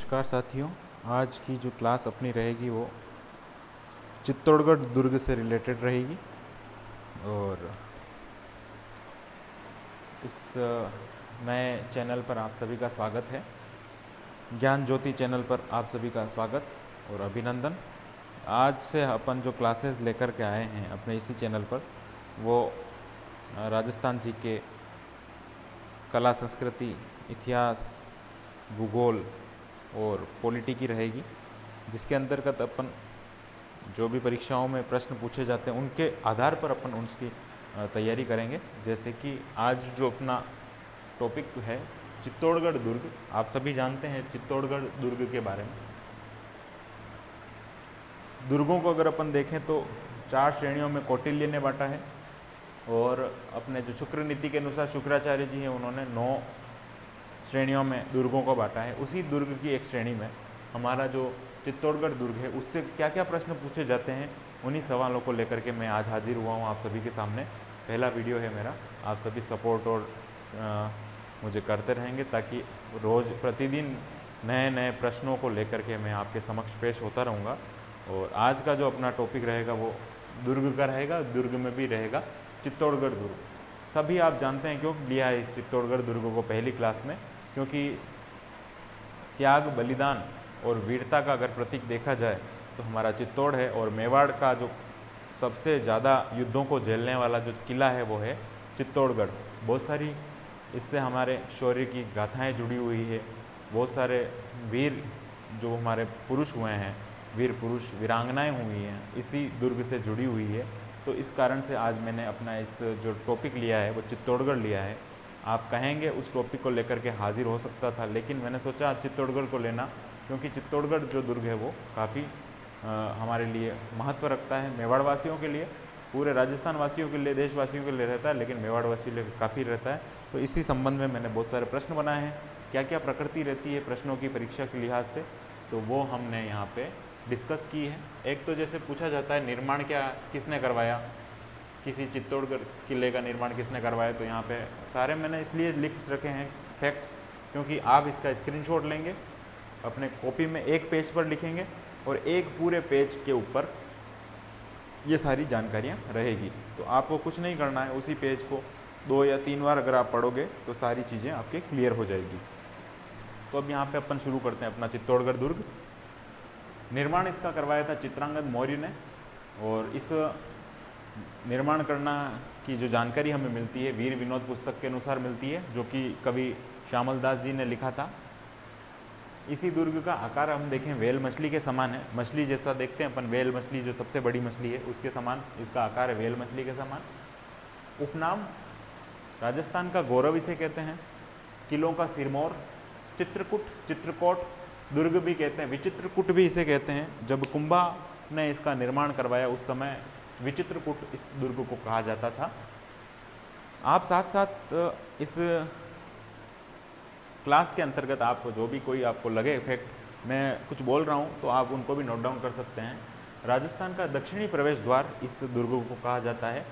नमस्कार साथियों। आज की जो क्लास अपनी रहेगी वो चित्तौड़गढ़ दुर्ग से रिलेटेड रहेगी और इस नए चैनल पर आप सभी का स्वागत है। ज्ञान ज्योति चैनल पर आप सभी का स्वागत और अभिनंदन। आज से अपन जो क्लासेस लेकर के आए हैं अपने इसी चैनल पर वो राजस्थान जी के कला संस्कृति, इतिहास, भूगोल और पॉलिटी की रहेगी, जिसके अंतर्गत अपन जो भी परीक्षाओं में प्रश्न पूछे जाते हैं उनके आधार पर अपन उसकी तैयारी करेंगे। जैसे कि आज जो अपना टॉपिक है चित्तौड़गढ़ दुर्ग, आप सभी जानते हैं चित्तौड़गढ़ दुर्ग के बारे में। दुर्गों को अगर अपन देखें तो 4 श्रेणियों में कौटिल्य ने बांटा है और अपने जो शुक्र नीति के अनुसार शुक्राचार्य जी हैं उन्होंने 9 श्रेणियों में दुर्गों को बांटा है। उसी दुर्ग की एक श्रेणी में हमारा जो चित्तौड़गढ़ दुर्ग है उससे क्या क्या प्रश्न पूछे जाते हैं, उन्हीं सवालों को लेकर के मैं आज हाजिर हुआ हूँ आप सभी के सामने। पहला वीडियो है मेरा, आप सभी सपोर्ट और मुझे करते रहेंगे ताकि रोज़ प्रतिदिन नए नए प्रश्नों को लेकर के मैं आपके समक्ष पेश होता रहूँगा। और आज का जो अपना टॉपिक रहेगा वो दुर्ग का रहेगा, दुर्ग में भी रहेगा चित्तौड़गढ़ दुर्ग। सभी आप जानते हैं क्यों लिया है इस चित्तौड़गढ़ दुर्ग को पहली क्लास में, क्योंकि त्याग, बलिदान और वीरता का अगर प्रतीक देखा जाए तो हमारा चित्तौड़ है। और मेवाड़ का जो सबसे ज़्यादा युद्धों को झेलने वाला जो किला है वो है चित्तौड़गढ़। बहुत सारी इससे हमारे शौर्य की गाथाएं जुड़ी हुई है। बहुत सारे वीर जो हमारे पुरुष हुए हैं, वीर पुरुष वीरांगनाएं हुई हैं, इसी दुर्ग से जुड़ी हुई है। तो इस कारण से आज मैंने अपना इस जो टॉपिक लिया है वो चित्तौड़गढ़ लिया है। आप कहेंगे उस टॉपिक को लेकर के हाजिर हो सकता था, लेकिन मैंने सोचा चित्तौड़गढ़ को लेना, क्योंकि चित्तौड़गढ़ जो दुर्ग है वो काफ़ी हमारे लिए महत्व रखता है। मेवाड़ वासियों के लिए, पूरे राजस्थान वासियों के लिए, देशवासियों के लिए रहता है, लेकिन मेवाड़ वासियों के लिए काफ़ी रहता है। तो इसी संबंध में मैंने बहुत सारे प्रश्न बनाए हैं। क्या क्या प्रकृति रहती है प्रश्नों की परीक्षा के लिहाज से, तो वो हमने यहाँ पे डिस्कस की है। एक तो जैसे पूछा जाता है निर्माण क्या किसने करवाया, किसी चित्तौड़गढ़ किले का निर्माण किसने करवाया, तो यहाँ पे सारे मैंने इसलिए लिख रखे हैं फैक्ट्स, क्योंकि आप इसका स्क्रीनशॉट लेंगे, अपने कॉपी में एक पेज पर लिखेंगे और एक पूरे पेज के ऊपर ये सारी जानकारियाँ रहेगी। तो आपको कुछ नहीं करना है, उसी पेज को 2 या 3 बार अगर आप पढ़ोगे तो सारी चीज़ें आपके क्लियर हो जाएगी। तो अब यहाँ पे अपन शुरू करते हैं अपना चित्तौड़गढ़ दुर्ग। निर्माण इसका करवाया था चित्रांगद मौर्य ने, और इस निर्माण करना की जो जानकारी हमें मिलती है वीर विनोद पुस्तक के अनुसार मिलती है, जो कि कवि श्यामल दास जी ने लिखा था। इसी दुर्ग का आकार हम देखें वेल मछली के समान है, मछली जैसा देखते हैं अपन, वेल मछली जो सबसे बड़ी मछली है उसके समान इसका आकार है, वेल मछली के समान। उपनाम राजस्थान का गौरव इसे कहते हैं, किलों का सिरमौर, चित्रकूट, चित्रकोट दुर्ग भी कहते हैं, विचित्रकूट भी इसे कहते हैं। जब कुंभा ने इसका निर्माण करवाया उस समय विचित्रकूट इस दुर्ग को कहा जाता था। आप साथ साथ इस क्लास के अंतर्गत आपको जो भी कोई आपको लगे इफेक्ट मैं कुछ बोल रहा हूँ तो आप उनको भी नोट डाउन कर सकते हैं। राजस्थान का दक्षिणी प्रवेश द्वार इस दुर्ग को कहा जाता है।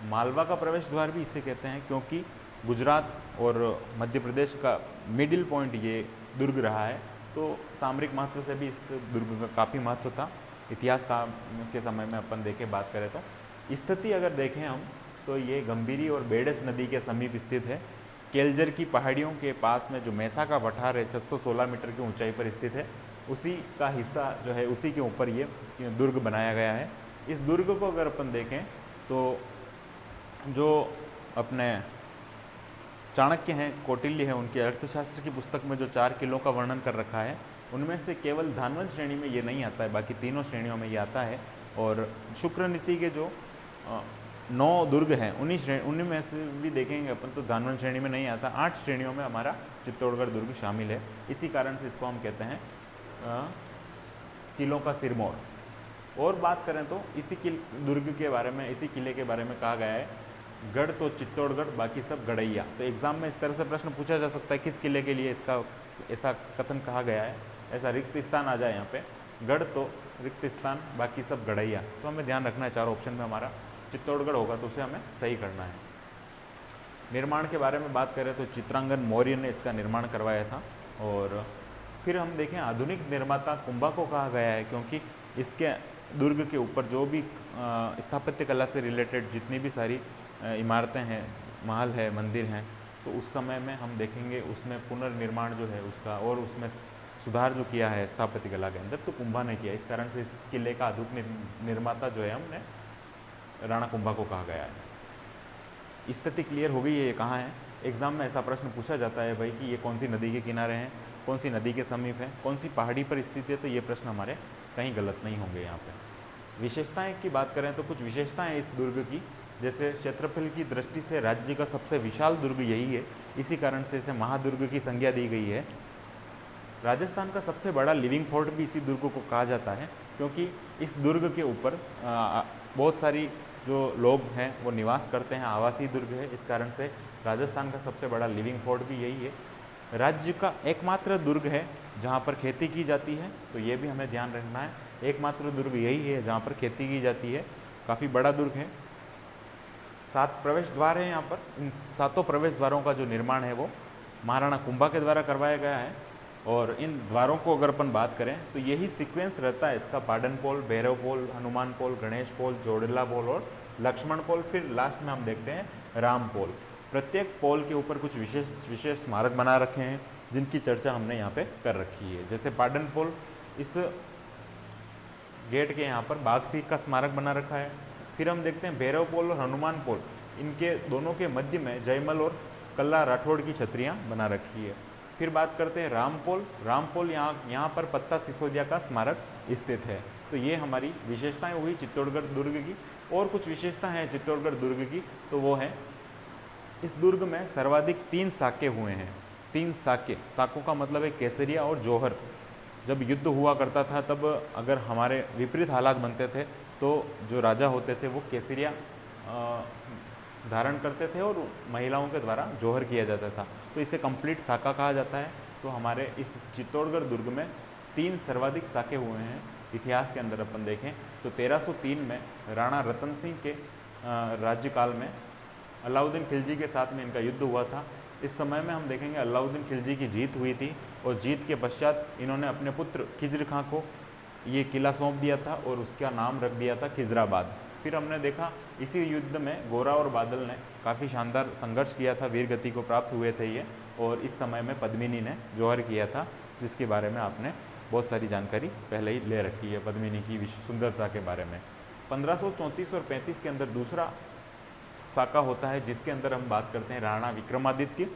मालवा का प्रवेश द्वार भी इसे कहते हैं, क्योंकि गुजरात और मध्य प्रदेश का मिडिल पॉइंट ये दुर्ग रहा है। तो सामरिक महत्व से भी इस दुर्ग का काफ़ी महत्व था। इतिहास का के समय में अपन देखें बात करें तो स्थिति अगर देखें हम तो ये गंभीरी और बेडस नदी के समीप स्थित है। केलजर की पहाड़ियों के पास में जो मैसा का पठार है 616 मीटर की ऊंचाई पर स्थित है, उसी का हिस्सा जो है उसी के ऊपर ये दुर्ग बनाया गया है। इस दुर्ग को अगर अपन देखें तो जो अपने चाणक्य हैं, कौटिल्य हैं, उनके अर्थशास्त्र की पुस्तक में जो 4 किलों का वर्णन कर रखा है उनमें से केवल धानवंत श्रेणी में ये नहीं आता है, बाकी तीनों श्रेणियों में ये आता है। और शुक्र नीति के जो 9 दुर्ग हैं उन्हीं में से भी देखेंगे अपन तो धानवंत श्रेणी में नहीं आता। 8 श्रेणियों में हमारा चित्तौड़गढ़ दुर्ग शामिल है। इसी कारण से इसको हम कहते हैं किलों का सिरमौर। और बात करें तो इसी दुर्ग के बारे में, इसी किले के बारे में कहा गया है गढ़ तो चित्तौड़गढ़ बाकी सब गढ़ैया। तो एग्जाम में इस तरह से प्रश्न पूछा जा सकता है किस किले के लिए इसका ऐसा कथन कहा गया है, ऐसा रिक्त स्थान आ जाए यहाँ पे, गढ़ तो रिक्त स्थान बाकी सब गढ़ैया। तो हमें ध्यान रखना है 4 ऑप्शन में हमारा चित्तौड़गढ़ होगा तो उसे हमें सही करना है। निर्माण के बारे में बात करें तो चित्रांगद मौर्य ने इसका निर्माण करवाया था। और फिर हम देखें आधुनिक निर्माता कुंभा को कहा गया है क्योंकि इसके दुर्ग के ऊपर जो भी स्थापत्य कला से रिलेटेड जितनी भी सारी इमारतें हैं, महल है, मंदिर हैं, तो उस समय में हम देखेंगे उसमें पुनर्निर्माण जो है उसका और उसमें सुधार जो किया है स्थापत्य कला के अंदर तो कुंभा ने किया। इस कारण से इस किले का आधुनिक निर्माता जो है हमने राणा कुंभा को कहा गया है। स्थिति क्लियर हो गई है, ये कहाँ है? एग्जाम में ऐसा प्रश्न पूछा जाता है भाई कि ये कौन सी नदी के किनारे हैं, कौन सी नदी के समीप है, कौन सी पहाड़ी पर स्थित है, तो ये प्रश्न हमारे कहीं गलत नहीं होंगे। यहाँ पे विशेषताएं की बात करें तो कुछ विशेषताएं इस दुर्ग की, जैसे क्षेत्रफल की दृष्टि से राज्य का सबसे विशाल दुर्ग यही है, इसी कारण से इसे महादुर्ग की संज्ञा दी गई है। राजस्थान का सबसे बड़ा लिविंग फोर्ट भी इसी दुर्ग को कहा जाता है क्योंकि इस दुर्ग के ऊपर बहुत सारी जो लोग हैं वो निवास करते हैं, आवासीय दुर्ग है, इस कारण से राजस्थान का सबसे बड़ा लिविंग फोर्ट भी यही है। राज्य का एकमात्र दुर्ग है जहाँ पर खेती की जाती है, तो ये भी हमें ध्यान रखना है, एकमात्र दुर्ग यही है जहाँ पर खेती की जाती है, काफ़ी बड़ा दुर्ग है। 7 प्रवेश द्वार हैं यहाँ पर, इन 7 प्रवेश द्वारों का जो निर्माण है वो महाराणा कुंभा के द्वारा करवाया गया है। और इन द्वारों को अगर अपन बात करें तो यही सीक्वेंस रहता है इसका, पाडन पोल, भैरव पोल, हनुमान पोल, गणेश पोल, जोड़ला पोल और लक्ष्मण पोल, फिर लास्ट में हम देखते हैं राम पोल। प्रत्येक पोल के ऊपर कुछ विशेष स्मारक बना रखे हैं जिनकी चर्चा हमने यहाँ पे कर रखी है। जैसे पाडन पोल, इस गेट के यहाँ पर बाघ सिंह का स्मारक बना रखा है। फिर हम देखते हैं भैरव पोल और हनुमान पोल, इनके दोनों के मध्य में जयमल और कल्ला राठौड़ की छतरियाँ बना रखी है। फिर बात करते हैं राम पोल यहाँ पर पत्ता सिसोदिया का स्मारक स्थित है। तो ये हमारी विशेषताएं हुई चित्तौड़गढ़ दुर्ग की। और कुछ विशेषता है चित्तौड़गढ़ दुर्ग की, तो वो है इस दुर्ग में सर्वाधिक 3 साके हुए हैं। 3 साके, साकों का मतलब है केसरिया और जौहर। जब युद्ध हुआ करता था तब अगर हमारे विपरीत हालात बनते थे तो जो राजा होते थे वो केसरिया धारण करते थे और महिलाओं के द्वारा जौहर किया जाता था, तो इसे कंप्लीट साका कहा जाता है। तो हमारे इस चित्तौड़गढ़ दुर्ग में 3 सर्वाधिक साके हुए हैं। इतिहास के अंदर अपन देखें तो 1303 में राणा रतन सिंह के राज्यकाल में अलाउद्दीन खिलजी के साथ में इनका युद्ध हुआ था। इस समय में हम देखेंगे अलाउद्दीन खिलजी की जीत हुई थी और जीत के पश्चात इन्होंने अपने पुत्र खिज्र खां को ये किला सौंप दिया था और उसका नाम रख दिया था खिजराबाद। फिर हमने देखा इसी युद्ध में गोरा और बादल ने काफ़ी शानदार संघर्ष किया था, वीर गति को प्राप्त हुए थे ये, और इस समय में पद्मिनी ने जौहर किया था, जिसके बारे में आपने बहुत सारी जानकारी पहले ही ले रखी है पद्मिनी की सुंदरता के बारे में। 1534 और 35 के अंदर दूसरा साका होता है जिसके अंदर हम बात करते हैं राणा विक्रमादित्य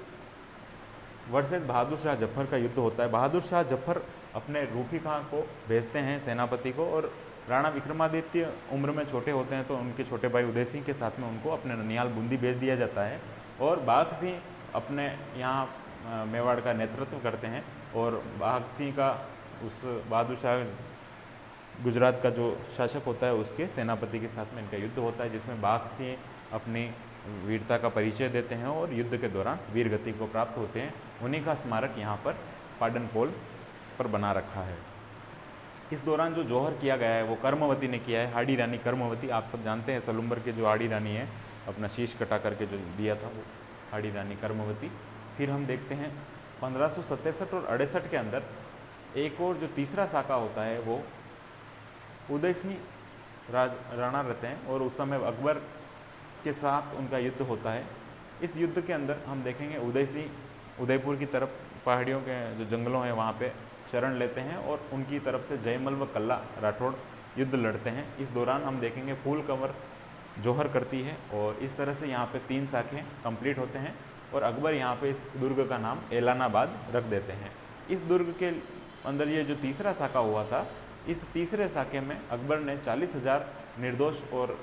वर्सेस बहादुर शाह जफर का युद्ध होता है। बहादुर शाह जफर अपने रूफी खां को भेजते हैं सेनापति को, और राणा विक्रमादित्य उम्र में छोटे होते हैं तो उनके छोटे भाई उदय सिंह के साथ में उनको अपने ननियाल बूंदी भेज दिया जाता है, और बाघ सिंह अपने यहाँ मेवाड़ का नेतृत्व करते हैं, और बाघ सिंह का उस बहादुर शाह गुजरात का जो शासक होता है उसके सेनापति के साथ में इनका युद्ध होता है, जिसमें बाघ सिंह अपनी वीरता का परिचय देते हैं और युद्ध के दौरान वीर गति को प्राप्त होते हैं। उन्हीं का स्मारक यहाँ पर पाडन पोल पर बना रखा है। इस दौरान जो जौहर किया गया है वो कर्मवती ने किया है, हाड़ी रानी कर्मवती। आप सब जानते हैं सलुम्बर के जो हाड़ी रानी है, अपना शीश कटा करके जो दिया था वो हाड़ी रानी कर्मवती। फिर हम देखते हैं 1567 और 68 के अंदर एक और जो तीसरा साका होता है वो उदय सिंह राणा रहते हैं, और उस समय अकबर के साथ उनका युद्ध होता है। इस युद्ध के अंदर हम देखेंगे उदय सिंह उदयपुर की तरफ पहाड़ियों के जो जंगलों हैं वहाँ पे शरण लेते हैं, और उनकी तरफ से जयमल व कल्ला राठौड़ युद्ध लड़ते हैं। इस दौरान हम देखेंगे फूल कंवर जौहर करती है, और इस तरह से यहाँ पे 3 साखें कंप्लीट होते हैं, और अकबर यहाँ पे इस दुर्ग का नाम एलानाबाद रख देते हैं। इस दुर्ग के अंदर ये जो तीसरा साका हुआ था, इस तीसरे साके में अकबर ने 40,000 निर्दोष और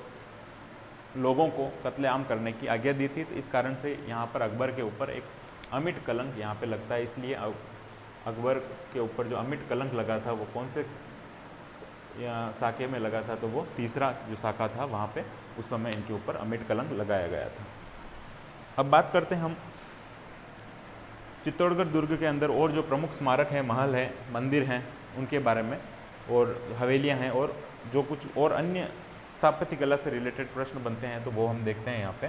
लोगों को कत्लेआम करने की आज्ञा दी थी। तो इस कारण से यहाँ पर अकबर के ऊपर एक अमिट कलंक यहाँ पे लगता है, इसलिए अकबर के ऊपर जो अमिट कलंक लगा था वो कौन से साके में लगा था, तो वो तीसरा जो साका था वहाँ पे उस समय इनके ऊपर अमिट कलंक लगाया गया था। अब बात करते हैं हम चित्तौड़गढ़ दुर्ग के अंदर और जो प्रमुख स्मारक हैं, महल हैं, मंदिर हैं, उनके बारे में, और हवेलियाँ हैं, और जो कुछ और अन्य स्थापत्य कला से रिलेटेड प्रश्न बनते हैं तो वो हम देखते हैं यहाँ पे।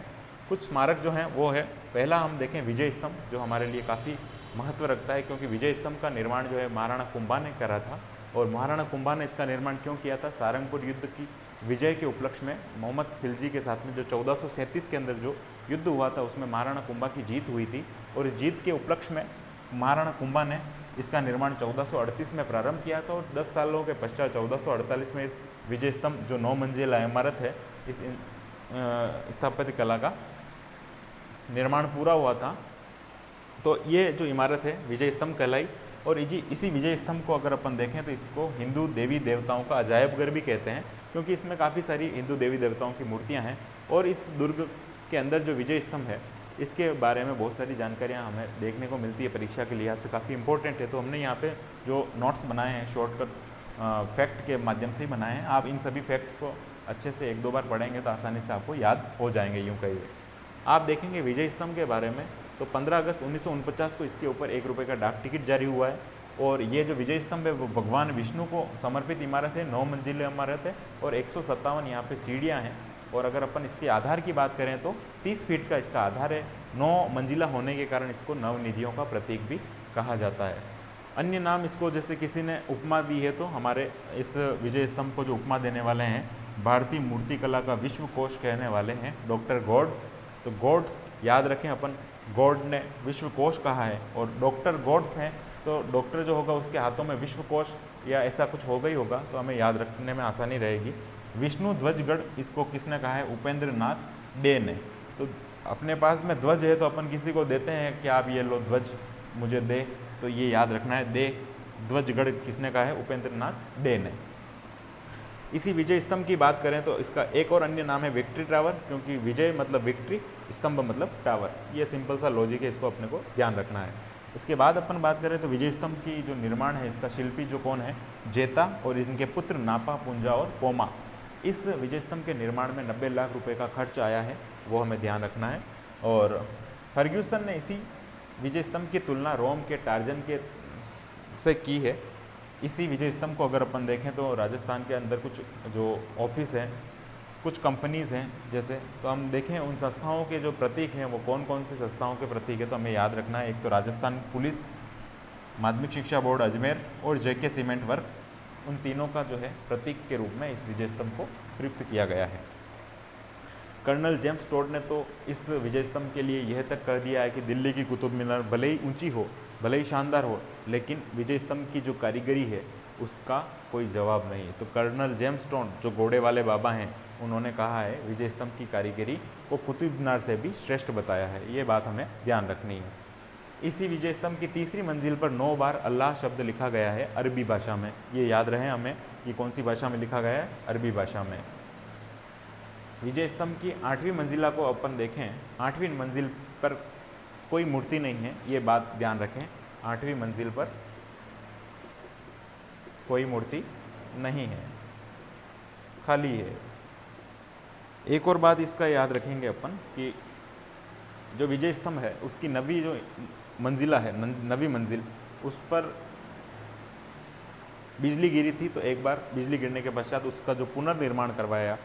कुछ स्मारक जो हैं वो है, पहला हम देखें विजय स्तंभ, जो हमारे लिए काफ़ी महत्व रखता है, क्योंकि विजय स्तंभ का निर्माण जो है महाराणा कुंभा ने करा था। और महाराणा कुंभा ने इसका निर्माण क्यों किया था? सारंगपुर युद्ध की विजय के उपलक्ष्य में मोहम्मद खिलजी के साथ में जो 1437 के अंदर जो युद्ध हुआ था उसमें महाराणा कुंभा की जीत हुई थी, और इस जीत के उपलक्ष्य में महाराणा कुंभा ने इसका निर्माण 1438 में प्रारंभ किया था, और 10 सालों के पश्चात 1448 में इस विजय स्तंभ जो 9 मंजिला इमारत है, इस स्थापत्य कला का निर्माण पूरा हुआ था। तो ये जो इमारत है विजय स्तंभ कहलाई। और इसी विजय स्तंभ को अगर अपन देखें तो इसको हिंदू देवी देवताओं का अजायब घर भी कहते हैं, क्योंकि इसमें काफ़ी सारी हिंदू देवी देवताओं की मूर्तियां हैं। और इस दुर्ग के अंदर जो विजय स्तंभ है इसके बारे में बहुत सारी जानकारियां हमें देखने को मिलती है, परीक्षा के लिहाज से काफ़ी इंपॉर्टेंट है। तो हमने यहाँ पे जो नोट्स बनाए हैं शॉर्टकट फैक्ट के माध्यम से ही बनाए हैं। आप इन सभी फैक्ट्स को अच्छे से 1-2 बार पढ़ेंगे तो आसानी से आपको याद हो जाएंगे। यूँ कहिए आप देखेंगे विजय स्तंभ के बारे में तो 15 अगस्त 1949 को इसके ऊपर 1 रुपये का डाक टिकट जारी हुआ है। और ये जो विजय स्तंभ है वो भगवान विष्णु को समर्पित इमारत है, 9 मंजिला इमारत है, और 157 यहाँ पे सीढ़ियाँ हैं। और अगर अपन इसके आधार की बात करें तो 30 फीट का इसका आधार है। 9 मंजिला होने के कारण इसको नवनिधियों का प्रतीक भी कहा जाता है। अन्य नाम इसको जैसे किसी ने उपमा दी है, तो हमारे इस विजय स्तंभ को जो उपमा देने वाले हैं भारतीय मूर्तिकला का विश्व कोश कहने वाले हैं डॉक्टर गॉड्स। तो गॉड्स याद रखें, अपन गॉड ने विश्व कोश कहा है और डॉक्टर गॉड्स हैं, तो डॉक्टर जो होगा उसके हाथों में विश्व कोश या ऐसा कुछ होगा ही होगा, तो हमें याद रखने में आसानी रहेगी। विष्णु ध्वजगढ़ इसको किसने कहा है? उपेंद्र नाथ डे ने। तो अपने पास में ध्वज है तो अपन किसी को देते हैं कि आप ये लो ध्वज मुझे दे, तो ये याद रखना है, दे ध्वजगढ़ किसने कहा है? उपेंद्र नाथ डे ने। इसी विजय स्तंभ की बात करें तो इसका एक और अन्य नाम है विक्ट्री टावर, क्योंकि विजय मतलब विक्ट्री, स्तंभ मतलब टावर। ये सिंपल सा लॉजिक है, इसको अपने को ध्यान रखना है। इसके बाद अपन बात करें तो विजय स्तंभ की जो निर्माण है इसका शिल्पी जो कौन है? जेता, और इनके पुत्र नापा, पुंजा और पोमा। इस विजय स्तंभ के निर्माण में 90 लाख रुपए का खर्च आया है, वो हमें ध्यान रखना है। और फर्ग्यूसन ने इसी विजय स्तंभ की तुलना रोम के टार्जन के से की है। इसी विजय स्तंभ को अगर अपन देखें तो राजस्थान के अंदर कुछ जो ऑफिस हैं, कुछ कंपनीज़ हैं जैसे, तो हम देखें उन संस्थाओं के जो प्रतीक हैं वो कौन कौन सी संस्थाओं के प्रतीक है, तो हमें याद रखना है। एक तो राजस्थान पुलिस, माध्यमिक शिक्षा बोर्ड अजमेर और जेके सीमेंट वर्क्स, उन तीनों का जो है प्रतीक के रूप में इस विजय स्तंभ को प्रयुक्त किया गया है। कर्नल जेम्स टोड ने तो इस विजय स्तंभ के लिए यह तक कह दिया है कि दिल्ली की कुतुब मीनार भले ही ऊंची हो, भले ही शानदार हो, लेकिन विजय स्तंभ की जो कारीगरी है उसका कोई जवाब नहीं। तो कर्नल जेम्स टोड जो घोड़े वाले बाबा हैं उन्होंने कहा है विजय स्तंभ की कारीगरी को कुतुब मीनार से भी श्रेष्ठ बताया है। ये बात हमें ध्यान रखनी है। इसी विजय स्तंभ की तीसरी मंजिल पर 9 बार अल्लाह शब्द लिखा गया है अरबी भाषा में। ये याद रहे हमें कि कौन सी भाषा में लिखा गया है? अरबी भाषा में। विजय स्तंभ की 8वीं मंजिला को अपन देखें, 8वीं मंजिल पर कोई मूर्ति नहीं है, ये बात ध्यान रखें। 8वीं मंजिल पर कोई मूर्ति नहीं है, खाली है। एक और बात इसका याद रखेंगे अपन कि जो विजय स्तंभ है उसकी 9वीं जो मंजिला है, 9वीं मंजिल, उस पर बिजली गिरी थी। तो एक बार बिजली गिरने के पश्चात उसका जो पुनर्निर्माण करवाया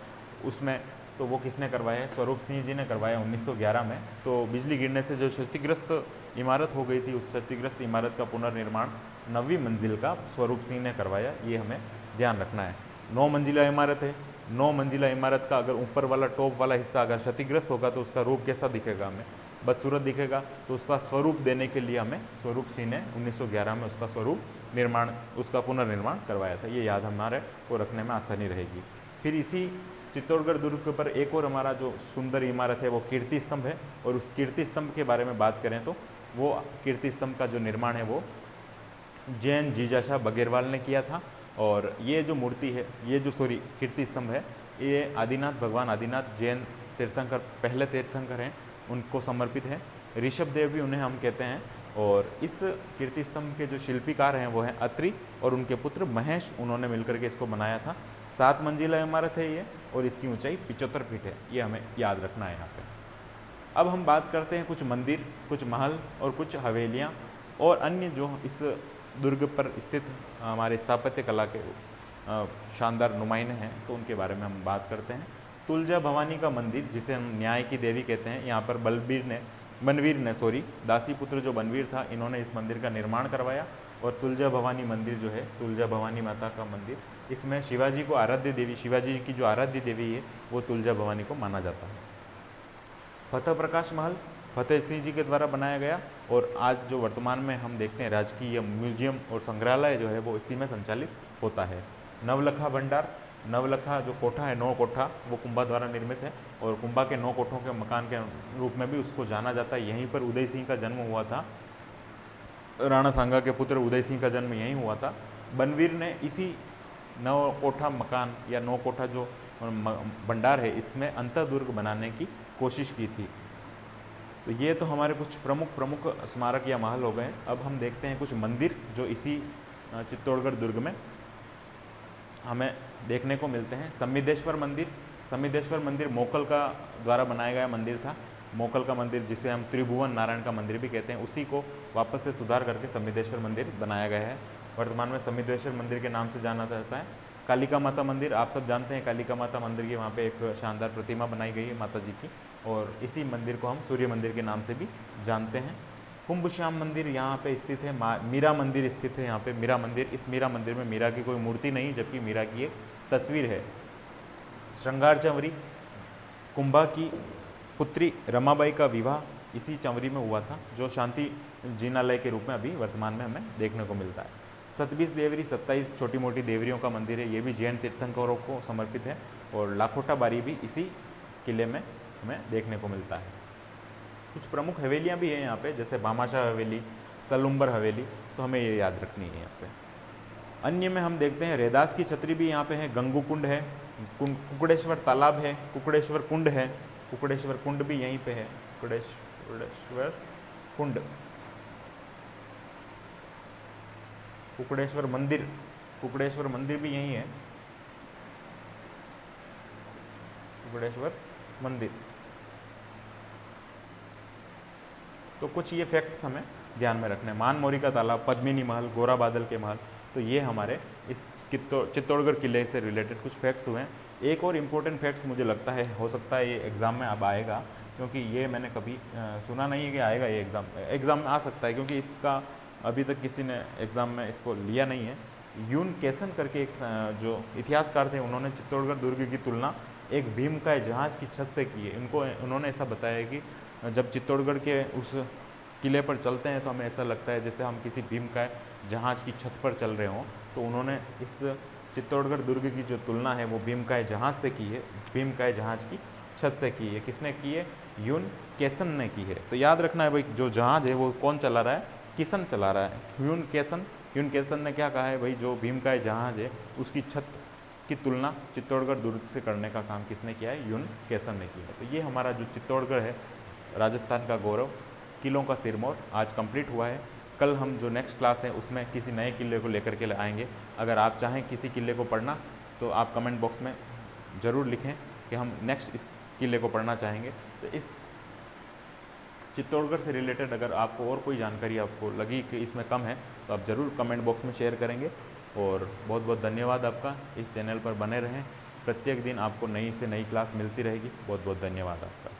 उसमें, तो वो किसने करवाया है? स्वरूप सिंह जी ने करवाया 1911 में। तो बिजली गिरने से जो क्षतिग्रस्त इमारत हो गई थी, उस क्षतिग्रस्त इमारत का पुनर्निर्माण 9वीं मंजिल का स्वरूप सिंह ने करवाया। ये हमें ध्यान रखना है। 9 मंजिला इमारत है, 9 मंजिला इमारत का अगर ऊपर वाला टॉप वाला हिस्सा अगर क्षतिग्रस्त होगा तो उसका रूप कैसा दिखेगा? हमें बदसूरत दिखेगा। तो उसका स्वरूप देने के लिए हमें स्वरूप सिंह ने 1911 में उसका स्वरूप निर्माण, उसका पुनर्निर्माण करवाया था। ये याद हमारे को रखने में आसानी रहेगी। फिर इसी चित्तौड़गढ़ दुर्ग पर एक और हमारा जो सुंदर इमारत है वो कीर्ति स्तंभ है। और उस कीर्ति स्तंभ के बारे में बात करें तो वो कीर्ति स्तंभ का जो निर्माण है वो जैन जीजाशाह बघेरवाल ने किया था। और ये जो मूर्ति है, ये जो कीर्ति स्तंभ है, ये आदिनाथ, भगवान आदिनाथ जैन तीर्थंकर, पहले तीर्थंकर हैं, उनको समर्पित है। ऋषभ देव भी उन्हें हम कहते हैं। और इस कीर्ति स्तंभ के जो शिल्पीकार हैं वो हैं अत्रि और उनके पुत्र महेश, उन्होंने मिलकर के इसको बनाया था। 7 मंजिला इमारत है ये और इसकी ऊंचाई 75 फीट है। ये हमें याद रखना है यहाँ पे। अब हम बात करते हैं कुछ मंदिर, कुछ महल और कुछ हवेलियाँ और अन्य जो इस दुर्ग पर स्थित हमारे स्थापत्य कला के शानदार नुमाइंदे हैं, तो उनके बारे में हम बात करते हैं। तुलजा भवानी का मंदिर, जिसे हम न्याय की देवी कहते हैं, यहाँ पर बलबीर ने बनवीर ने दासी पुत्र जो बनवीर था, इन्होंने इस मंदिर का निर्माण करवाया। और तुलजा भवानी मंदिर जो है, तुलजा भवानी माता का मंदिर, इसमें शिवाजी को आराध्य देवी, शिवाजी की जो आराध्य देवी है वो तुलजा भवानी को माना जाता है। फतेह प्रकाश महल फतेह सिंह जी के द्वारा बनाया गया, और आज जो वर्तमान में हम देखते हैं राजकीय म्यूजियम और संग्रहालय जो है वो इसी में संचालित होता है। नवलखा भंडार, नवलखा जो कोठा है, 9 कोठा, वो कुंभा द्वारा निर्मित है, और कुंभा के 9 कोठों के मकान के रूप में भी उसको जाना जाता है। यहीं पर उदय सिंह का जन्म हुआ था, राणा सांगा के पुत्र उदय सिंह का जन्म यहीं हुआ था। बनवीर ने इसी 9 कोठा मकान या 9 कोठा जो भंडार है, इसमें अंतर्दुर्ग बनाने की कोशिश की थी। तो ये तो हमारे कुछ प्रमुख स्मारक या महल हो गए। अब हम देखते हैं कुछ मंदिर जो इसी चित्तौड़गढ़ दुर्ग में हमें देखने को मिलते हैं। सम्मिदेश्वर मंदिर, सम्मिदेश्वर मंदिर मोकल का द्वारा बनाया गया मंदिर था। मोकल का मंदिर, जिसे हम त्रिभुवन नारायण का मंदिर भी कहते हैं, उसी को वापस से सुधार करके सम्मिदेश्वर मंदिर बनाया गया है। वर्तमान में सम्मिदेश्वर मंदिर के नाम से जाना जाता है। कालिका माता मंदिर, आप सब जानते हैं कालिका माता मंदिर की वहाँ पे एक शानदार प्रतिमा बनाई गई है माता जी की, और इसी मंदिर को हम सूर्य मंदिर के नाम से भी जानते हैं। कुंभ श्याम मंदिर यहाँ पे स्थित है। मीरा मंदिर स्थित है यहाँ पे, मीरा मंदिर। इस मीरा मंदिर में मीरा की कोई मूर्ति नहीं, जबकि मीरा की एक तस्वीर है। श्रृंगार चंवरी, कुंभा की पुत्री रमाबाई का विवाह इसी चंवरी में हुआ था, जो शांति जिनालय के रूप में अभी वर्तमान में हमें देखने को मिलता है। 27 देवरी, 27 छोटी मोटी देवरियों का मंदिर है, ये भी जैन तीर्थंकरों को समर्पित है। और लाखोटा बारी भी इसी किले में हमें देखने को मिलता है। कुछ प्रमुख हवेलियाँ भी हैं यहाँ पे, जैसे भामाशाह हवेली, सलुम्बर हवेली, तो हमें ये याद रखनी है यहाँ पे। अन्य में हम देखते हैं रैदास की छतरी भी यहाँ पे है, गंगू कुंड है, कुकड़ेश्वर तालाब है, कुकड़ेश्वर कुंड है, कुकड़ेश्वर कुंड भी यहीं पे है, कुकड़ेश्वर कुंड, कुकड़ेश्वर मंदिर, कुकड़ेश्वर मंदिर भी यहीं है, कुकड़ेश्वर मंदिर। तो कुछ ये फैक्ट्स हमें ध्यान में रखने। मानमोरी का तालाब, पद्मिनी महल, गोरा बादल के महल, तो ये हमारे इस चित्तौड़गढ़ किले से रिलेटेड कुछ फैक्ट्स हुए हैं। एक और इम्पोर्टेंट फैक्ट्स मुझे लगता है, हो सकता है ये एग्ज़ाम में अब आएगा, क्योंकि ये मैंने कभी सुना नहीं है कि आएगा ये एग्ज़ाम में आ सकता है, क्योंकि इसका अभी तक किसी ने एग्ज़ाम में इसको लिया नहीं है। यून केसन करके एक जो इतिहासकार थे, उन्होंने चित्तौड़गढ़ दुर्ग की तुलना एक भीमकाय जहाज़ की छत से की है। उन्होंने ऐसा बताया कि जब चित्तौड़गढ़ के उस किले पर चलते हैं तो हमें ऐसा लगता है जैसे हम किसी भीमकाय जहाज़ की छत पर चल रहे हों। तो उन्होंने इस चित्तौड़गढ़ दुर्ग की जो तुलना है वो भीमकाय जहाज़ से की है, भीमकाय जहाज़ की छत से की है। किसने की है? यून केसन ने की है। तो याद रखना है भाई, जो जहाज़ है वो कौन चला रहा है? किसन चला रहा है, यून केसन ने क्या कहा है भाई, जो भीमकाय जहाज़ है उसकी छत की तुलना चित्तौड़गढ़ दुर्ग से करने का काम किसने किया है? यून केसन ने किया है। तो ये हमारा जो चित्तौड़गढ़ है, राजस्थान का गौरव, किलों का सिरमौर, आज कंप्लीट हुआ है। कल हम जो नेक्स्ट क्लास है उसमें किसी नए किले को लेकर के आएंगे। अगर आप चाहें किसी किले को पढ़ना तो आप कमेंट बॉक्स में ज़रूर लिखें कि हम नेक्स्ट इस किले को पढ़ना चाहेंगे। तो इस चित्तौड़गढ़ से रिलेटेड अगर आपको और कोई जानकारी आपको लगी कि इसमें कम है तो आप ज़रूर कमेंट बॉक्स में शेयर करेंगे। और बहुत बहुत धन्यवाद आपका, इस चैनल पर बने रहें, प्रत्येक दिन आपको नई से नई क्लास मिलती रहेगी। बहुत बहुत धन्यवाद आपका।